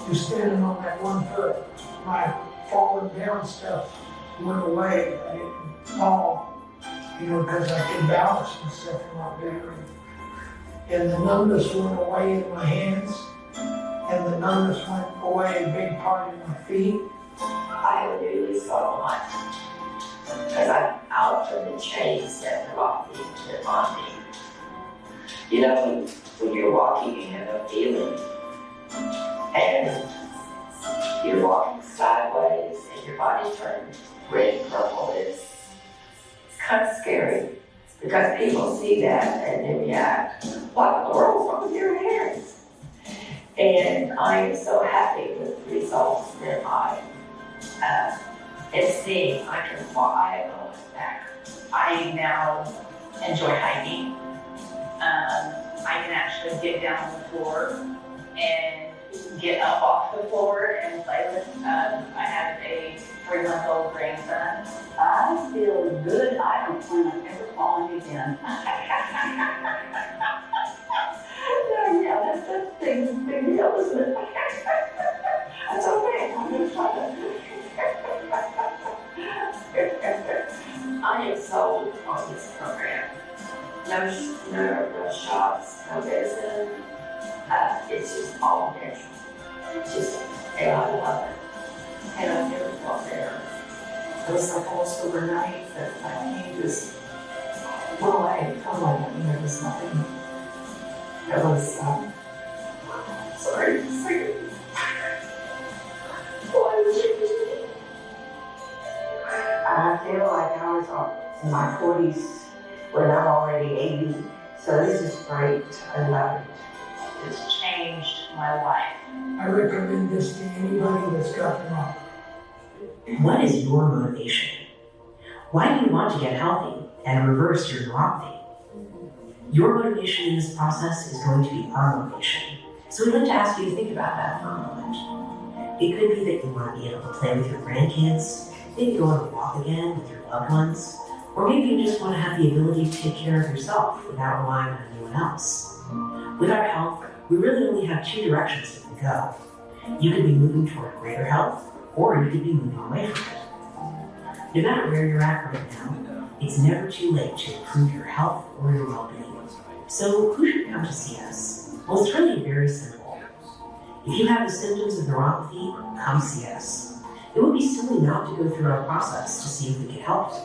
just standing on that one foot. My falling down stuff went away. I didn't fall, because I could balance myself a lot better. And the numbness went away in my hands, and the numbness went away a big part in my feet. I really so much because I'm out from the chains that are off me on me. When you're walking, you have a feeling, and you're walking sideways, and your body turns red and purple. It's kind of scary because people see that and they react, "What in the world's wrong with your hands?" And I am so happy with the results that I am seeing. I can walk. I have no back. I now enjoy hiking. I can actually get down on the floor and get up off the floor and play with. I have a 3-month-old grandson. I feel good. I don't plan on ever falling again. Yeah, that's a big deal, isn't it? That's okay. I'm going to try that. I am sold on this program. No shots, no medicine. It's just all natural. And I love it. And I've never felt better. It was like almost overnight that my pain just went away. Totally. There was nothing. It was, sorry. I feel like I was in my 40s when I'm already 80. So this is great. I love it. It's changed my life. I recommend this to anybody that's got neuropathy. What is your motivation? Why do you want to get healthy and reverse your neuropathy? Your motivation in this process is going to be our motivation. So we'd like to ask you to think about that for a moment. It could be that you want to be able to play with your grandkids, maybe go on a walk again with your loved ones, or maybe you just want to have the ability to take care of yourself without relying on anyone else. With our health, we really only have 2 directions that we go. You could be moving toward greater health, or you could be moving away from it. No matter where you're at right now, it's never too late to improve your health or your well-being. So who should come to see us? Well, it's really very simple. If you have the symptoms of neuropathy, come see us. It would be silly not to go through our process to see if we can help you.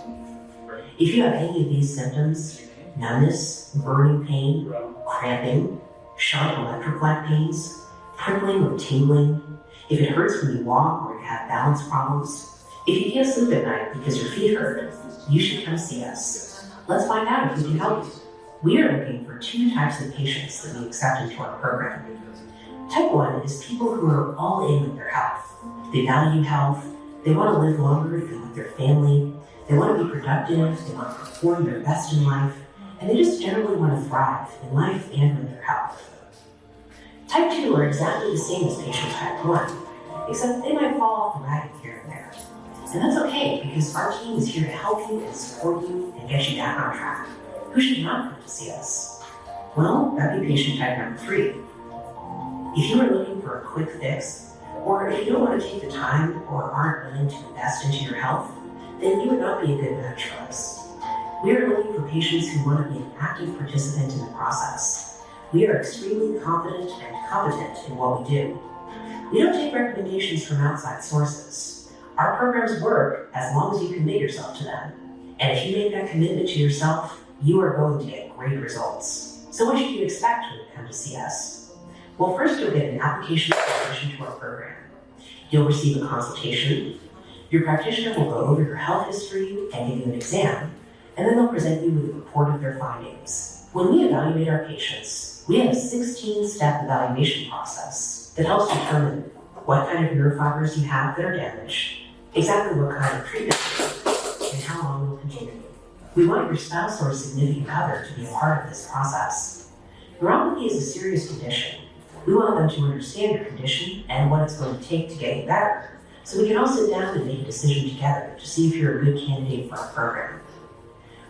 If you have any of these symptoms, numbness, burning pain, cramping, sharp electric-like pains, prickling or tingling, if it hurts when you walk or you have balance problems, if you can't sleep at night because your feet hurt, you should come see us. Let's find out if we can help you. We are looking for 2 types of patients that we accept into our program. Type 1 is people who are all in with their health. They value health, they want to live longer, feel with their family, they want to be productive, they want to perform their best in life, and they just generally want to thrive in life and with their health. Type 2 are exactly the same as patient type 1, except they might fall off the wagon here and there. And that's okay, because our team is here to help you and support you and get you back on track. Who should not come to see us? Well, that'd be patient type number 3. If you are looking for a quick fix, or if you don't want to take the time or aren't willing to invest into your health, then you would not be a good match for us. We are looking for patients who want to be an active participant in the process. We are extremely confident and competent in what we do. We don't take recommendations from outside sources. Our programs work as long as you commit yourself to them. And if you make that commitment to yourself, you are going to get great results. So what should you expect when you come to see us? Well, first you'll get an application for admission to our program. You'll receive a consultation. Your practitioner will go over your health history and give you an exam, and then they'll present you with a report of their findings. When we evaluate our patients, we have a 16-step evaluation process that helps determine what kind of neurofibers you have that are damaged, exactly what kind of treatment and how long will continue. We want your spouse or significant other to be a part of this process. Neuropathy is a serious condition. We want them to understand your condition and what it's going to take to get you better, so we can all sit down and make a decision together to see if you're a good candidate for our program.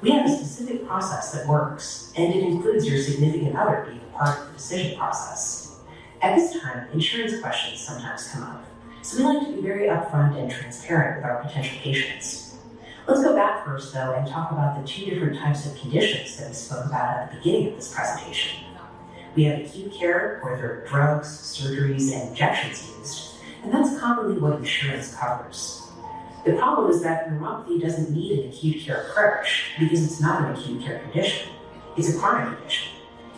We have a specific process that works, and it includes your significant other being a part of the decision process. At this time, insurance questions sometimes come up, so we like to be very upfront and transparent with our potential patients. Let's go back first, though, and talk about the two different types of conditions that we spoke about at the beginning of this presentation. We have acute care, where there are drugs, surgeries, and injections used, and that's commonly what insurance covers. The problem is that neuropathy doesn't need an acute care approach because it's not an acute care condition. It's a chronic condition.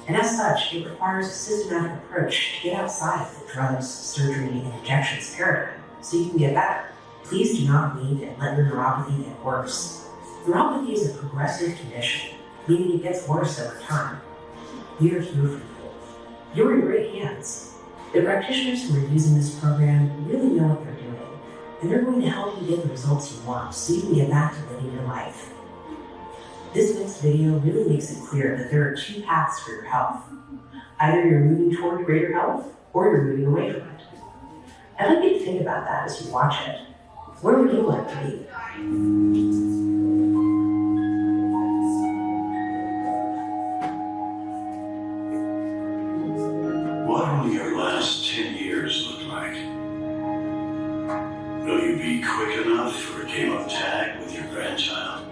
And as such, it requires a systematic approach to get outside of the drugs, surgery, and injections paradigm so you can get better. Please do not wait and let your neuropathy get worse. Neuropathy is a progressive condition, meaning it gets worse over time. We are here for you. You're in great hands. The practitioners who are using this program really know what they're doing, and they're going to help you get the results you want so you can get back to living your life. This next video really makes it clear that there are two paths for your health. Either you're moving toward greater health, or you're moving away from it. I'd like you to think about that as you watch it. Where would you like to be? What will your last 10 years look like? Will you be quick enough for a game of tag with your grandchild?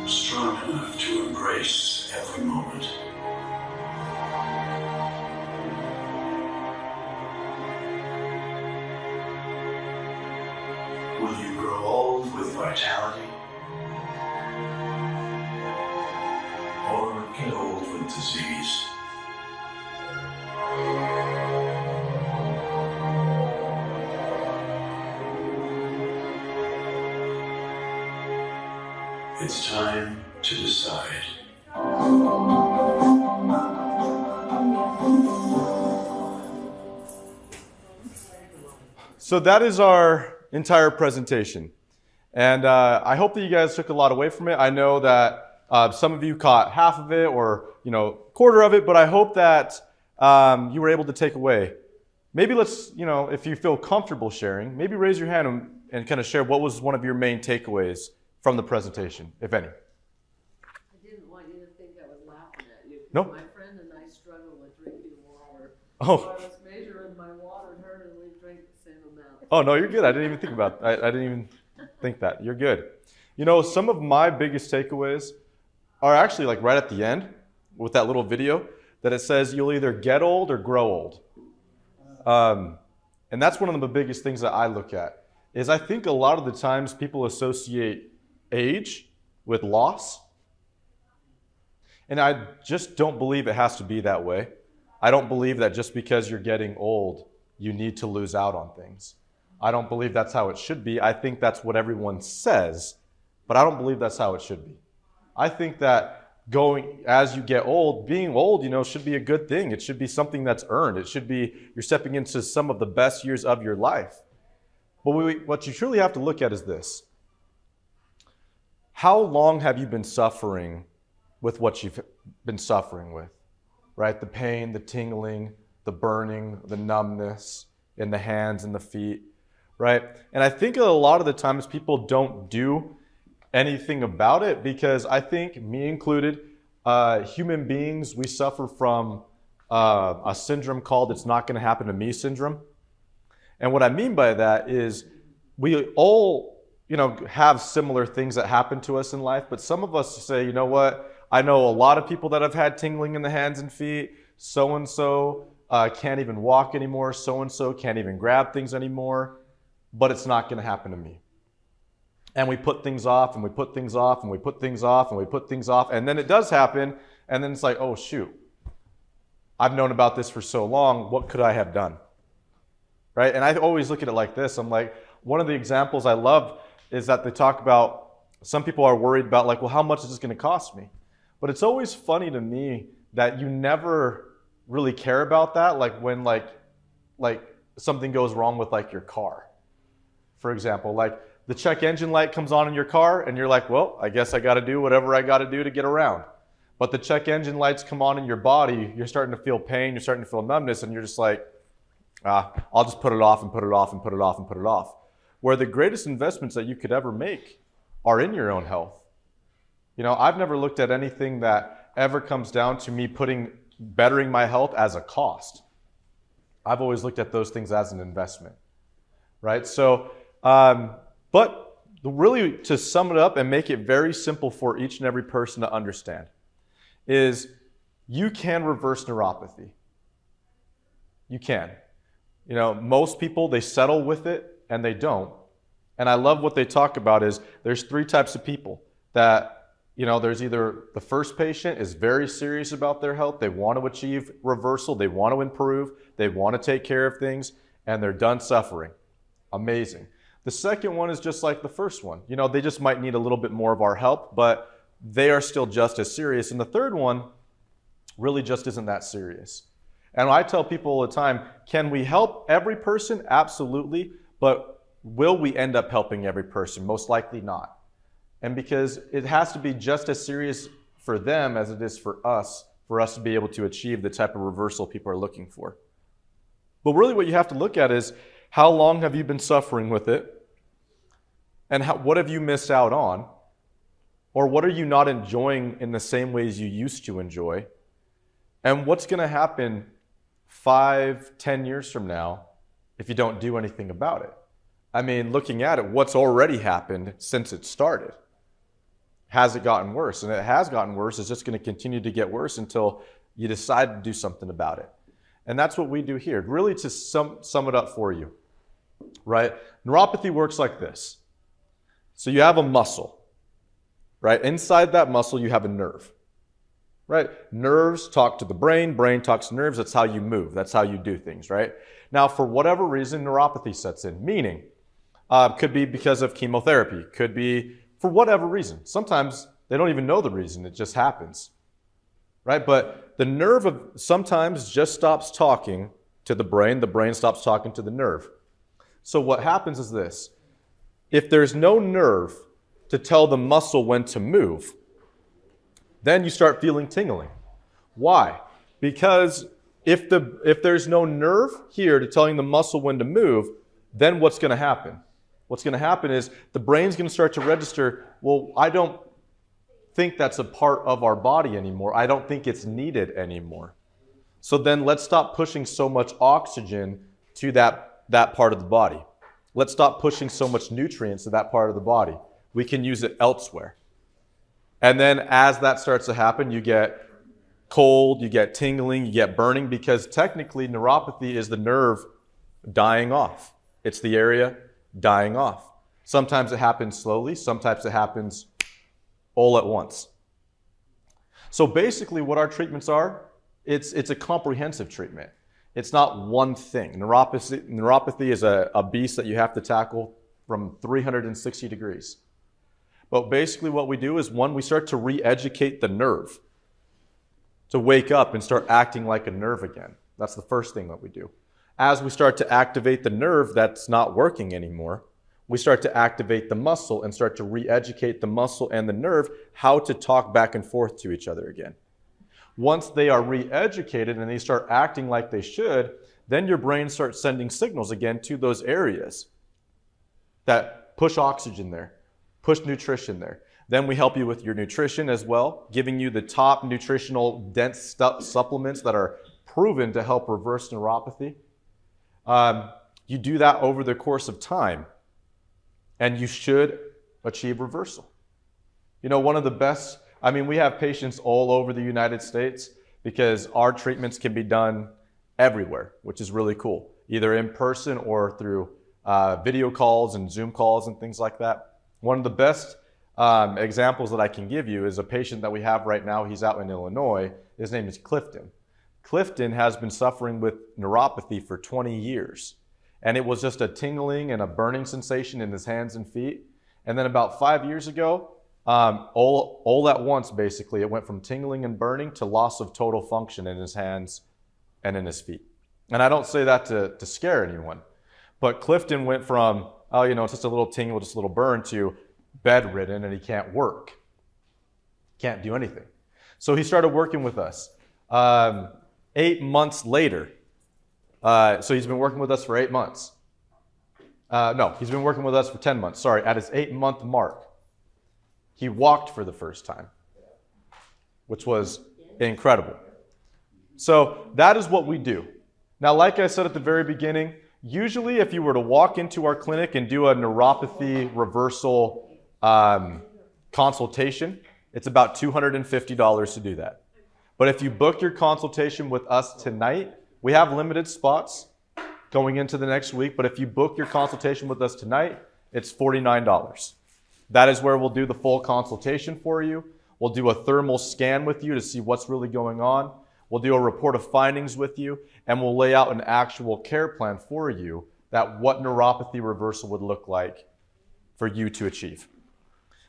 Strong enough to embrace every moment? Will you grow old with vitality? Or get old with disease? It's time to decide. So that is our entire presentation. And I hope that you guys took a lot away from it. I know that some of you caught half of it or quarter of it, but I hope that you were able to take away. Maybe let's, if you feel comfortable sharing, maybe raise your hand and kind of share what was one of your main takeaways from the presentation, if any. I didn't want you to think I was laughing at you. No. My friend and I struggle with drinking water. Oh. So I was measuring my water and her, and we drank the same amount. Oh, no, you're good. I didn't even think about that. I didn't even think that. You're good. Some of my biggest takeaways are actually like right at the end with that little video that it says you'll either get old or grow old. And that's one of the biggest things that I look at is I think a lot of the times people associate age with loss. And I just don't believe it has to be that way. I don't believe that just because you're getting old, you need to lose out on things. I don't believe that's how it should be. I think that's what everyone says, but I don't believe that's how it should be. I think that as you get old, being old, should be a good thing. It should be something that's earned. It should be you're stepping into some of the best years of your life. But what you truly have to look at is this. How long have you been suffering with what you've been suffering with, right? The pain, the tingling, the burning, the numbness in the hands and the feet, right? And I think a lot of the times people don't do anything about it because I think, me included, human beings, we suffer from a syndrome called "it's not going to happen to me" syndrome. And what I mean by that is we all have similar things that happen to us in life, but some of us say, you know what, I know a lot of people that have had tingling in the hands and feet, so-and-so can't even walk anymore, so-and-so can't even grab things anymore, but it's not gonna happen to me. And we put things off, and we put things off, and we put things off, and we put things off, and then it does happen, and then it's like, oh shoot, I've known about this for so long, what could I have done? right? And I always look at it like this. I'm like, one of the examples I love is that they talk about, some people are worried about like, well, how much is this going to cost me? But it's always funny to me that you never really care about that, like when like something goes wrong with like your car. For example, like the check engine light comes on in your car and you're like, well, I guess I got to do whatever I got to do to get around. But the check engine lights come on in your body, you're starting to feel pain, you're starting to feel numbness, and you're just like, I'll just put it off and put it off and put it off and put it off. Where the greatest investments that you could ever make are in your own health. You know, I've never looked at anything that ever comes down to me bettering my health as a cost. I've always looked at those things as an investment, right? So, but really to sum it up and make it very simple for each and every person to understand is you can reverse neuropathy. You can. You know, most people, they settle with it and they don't. And I love what they talk about is there's 3 types of people that, you know, there's either the first patient is very serious about their health. They want to achieve reversal. They want to improve. They want to take care of things and they're done suffering. Amazing. The second one is just like the first one. You know, they just might need a little bit more of our help, but they are still just as serious. And the third one really just isn't that serious. And I tell people all the time, can we help every person? Absolutely. But will we end up helping every person? Most likely not. And because it has to be just as serious for them as it is for us to be able to achieve the type of reversal people are looking for. But really what you have to look at is how long have you been suffering with it? And what have you missed out on? Or what are you not enjoying in the same ways you used to enjoy? And what's going to happen 5, 10 years from now if you don't do anything about it? I mean, looking at it, what's already happened since it started? Has it gotten worse? And it has gotten worse. It's just going to continue to get worse until you decide to do something about it. And that's what we do here. Really to sum it up for you, right? Neuropathy works like this. So you have a muscle, right? Inside that muscle, you have a nerve, right? Nerves talk to the brain, brain talks to nerves. That's how you move. That's how you do things, right? Now, for whatever reason, neuropathy sets in, meaning could be because of chemotherapy, could be for whatever reason. Sometimes they don't even know the reason, it just happens, right? But the nerve sometimes just stops talking to the brain stops talking to the nerve. So what happens is this: if there's no nerve to tell the muscle when to move, then you start feeling tingling. Why? Because if there's no nerve here to telling the muscle when to move, then what's going to happen? What's going to happen is the brain's going to start to register, well, I don't think that's a part of our body anymore. I don't think it's needed anymore. So then let's stop pushing so much oxygen to that part of the body. Let's stop pushing so much nutrients to that part of the body. We can use it elsewhere. And then as that starts to happen, you get cold, you get tingling, you get burning, because technically neuropathy is the nerve dying off. It's the area dying off. Sometimes it happens slowly, sometimes it happens all at once. So basically what our treatments are, it's a comprehensive treatment. It's not one thing. Neuropathy is a beast that you have to tackle from 360 degrees. But basically what we do is, one, we start to re-educate the nerve to wake up and start acting like a nerve again. That's the first thing that we do. As we start to activate the nerve that's not working anymore, we start to activate the muscle and start to re-educate the muscle and the nerve how to talk back and forth to each other again. Once they are re-educated and they start acting like they should, then your brain starts sending signals again to those areas that push oxygen there, push nutrition there. Then we help you with your nutrition as well, giving you the top nutritional dense supplements that are proven to help reverse neuropathy. You do that over the course of time, and you should achieve reversal. You know, one of the best, I mean, we have patients all over the United States because our treatments can be done everywhere, which is really cool, either in person or through video calls and Zoom calls and things like that. One of the best examples that I can give you is a patient that we have right now. He's out in Illinois. His name is Clifton. Clifton has been suffering with neuropathy for 20 years. and it was just a tingling and a burning sensation in his hands and feet. And then about 5 years ago, all at once, basically, it went from tingling and burning to loss of total function in his hands and in his feet. And I don't say that to scare anyone, but Clifton went from, oh, you know, it's just a little tingle, just a little burn, to bedridden, and he can't work. Can't do anything. So he started working with us. 8 months later, so he's been working with us for 8 months. No, he's been working with us for 10 months. Sorry, at his 8-month mark, he walked for the first time, which was incredible. So that is what we do. Now, like I said at the very beginning, usually if you were to walk into our clinic and do a neuropathy reversal consultation, it's about $250 to do that. But if you book your consultation with us tonight, we have limited spots going into the next week, but if you book your consultation with us tonight, it's $49. That is where we'll do the full consultation for you. We'll do a thermal scan with you to see what's really going on. We'll do a report of findings with you, and we'll lay out an actual care plan for you that what neuropathy reversal would look like for you to achieve.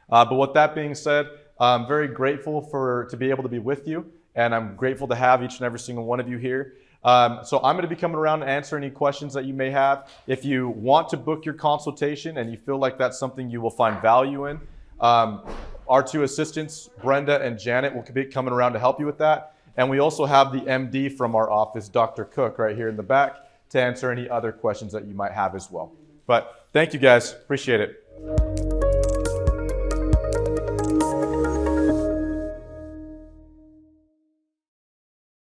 But with that being said, I'm very grateful to be able to be with you, and I'm grateful to have each and every single one of you here. So I'm going to be coming around and answer any questions that you may have. If you want to book your consultation and you feel like that's something you will find value in, our two assistants, Brenda and Janet, will be coming around to help you with that. And we also have the MD from our office, Dr. Cook, right here in the back, to answer any other questions that you might have as well. But thank you guys. Appreciate it.